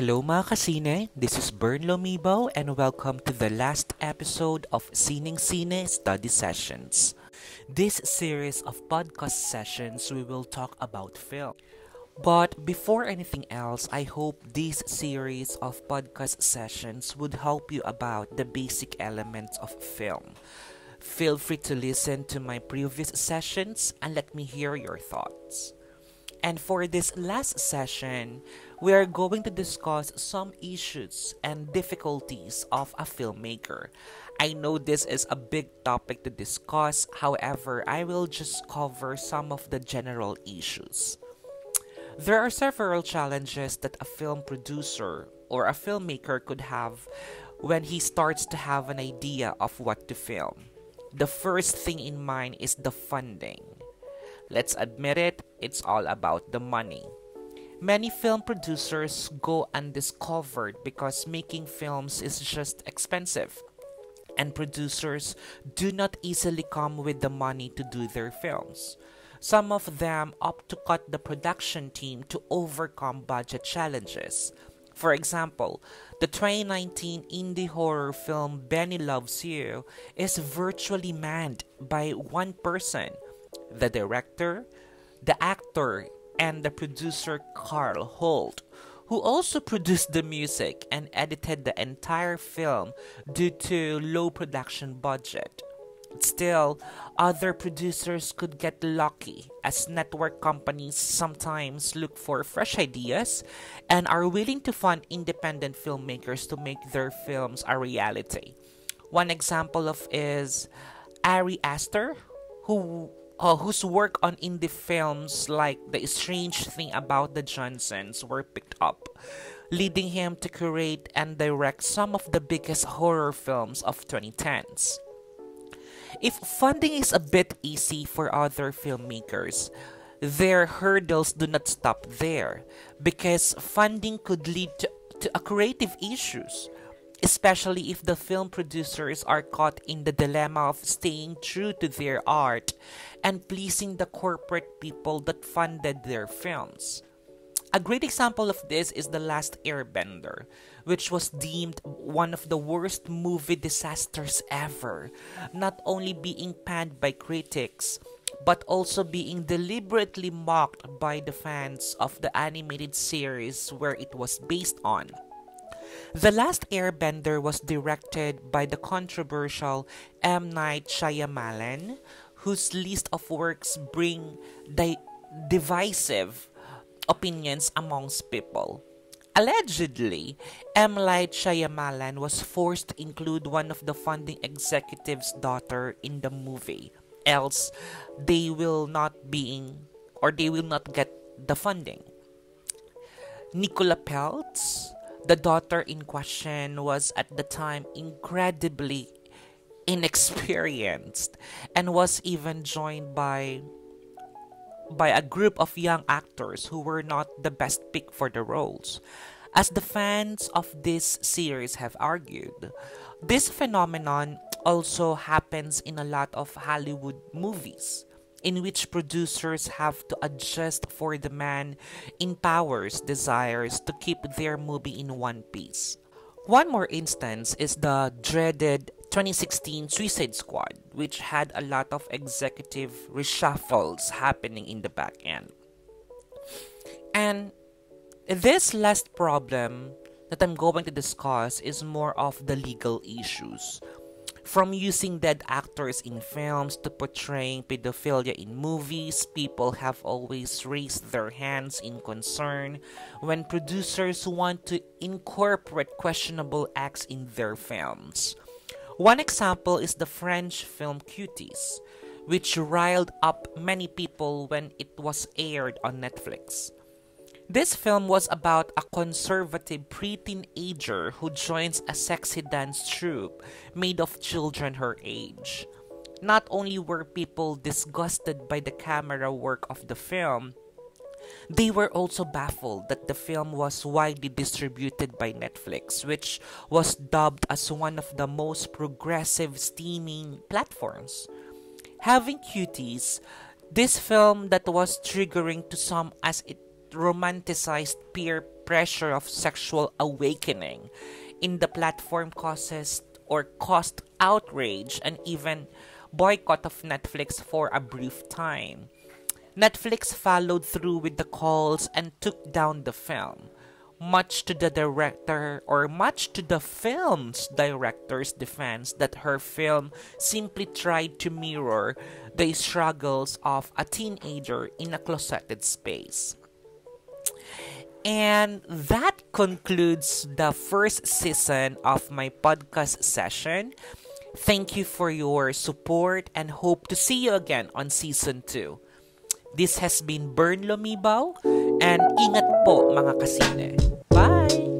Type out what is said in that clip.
Hello mga kasine, this is Bern Lomibo and welcome to the last episode of Sine Study Sessions. This series of podcast sessions we will talk about film. But before anything else, I hope this series of podcast sessions would help you about the basic elements of film. Feel free to listen to my previous sessions and let me hear your thoughts. And for this last session, we are going to discuss some issues and difficulties of a filmmaker. I know this is a big topic to discuss, however, I will just cover some of the general issues. There are several challenges that a film producer or a filmmaker could have when he starts to have an idea of what to film. The first thing in mind is the funding. Let's admit it, it's all about the money. Many film producers go undiscovered because making films is just expensive, and producers do not easily come with the money to do their films. Some of them opt to cut the production team to overcome budget challenges. For example, the 2019 indie horror film Benny Loves You is virtually manned by one person: the director, the actor, and the producer Carl Holt, who also produced the music and edited the entire film due to low production budget. Still, other producers could get lucky as network companies sometimes look for fresh ideas and are willing to fund independent filmmakers to make their films a reality. One example of is Ari Aster, whose work on indie films like The Strange Thing About the Johnsons were picked up, leading him to create and direct some of the biggest horror films of 2010s. If funding is a bit easy for other filmmakers, their hurdles do not stop there because funding could lead to creative issues, especially if the film producers are caught in the dilemma of staying true to their art and pleasing the corporate people that funded their films. A great example of this is The Last Airbender, which was deemed one of the worst movie disasters ever, not only being panned by critics, but also being deliberately mocked by the fans of the animated series where it was based on. The Last Airbender was directed by the controversial M. Night Shyamalan, whose list of works bring divisive opinions amongst people. Allegedly, M. Night Shyamalan was forced to include one of the funding executive's daughter in the movie, else they will not get the funding. Nicola Peltz, the daughter in question, was at the time incredibly inexperienced and was even joined by a group of young actors who were not the best pick for the roles. As the fans of this series have argued, this phenomenon also happens in a lot of Hollywood movies, in which producers have to adjust for the man in power's desires to keep their movie in one piece. One more instance is the dreaded 2016 Suicide Squad, which had a lot of executive reshuffles happening in the back end. And this last problem that I'm going to discuss is more of the legal issues. From using dead actors in films to portraying pedophilia in movies, people have always raised their hands in concern when producers want to incorporate questionable acts in their films. One example is the French film Cuties, which riled up many people when it was aired on Netflix. This film was about a conservative pre-teenager who joins a sexy dance troupe made of children her age. Not only were people disgusted by the camera work of the film, they were also baffled that the film was widely distributed by Netflix, which was dubbed as one of the most progressive streaming platforms. Having Cuties, this film that was triggering to some as it romanticized peer pressure of sexual awakening in the platform caused outrage and even boycott of Netflix for a brief time. Netflix followed through with the calls and took down the film, much to the film's director's defense that her film simply tried to mirror the struggles of a teenager in a closeted space. And that concludes the first season of my podcast session. Thank you for your support and hope to see you again on season 2. This has been Bern Lumibaw and ingat po mga kasine. Bye!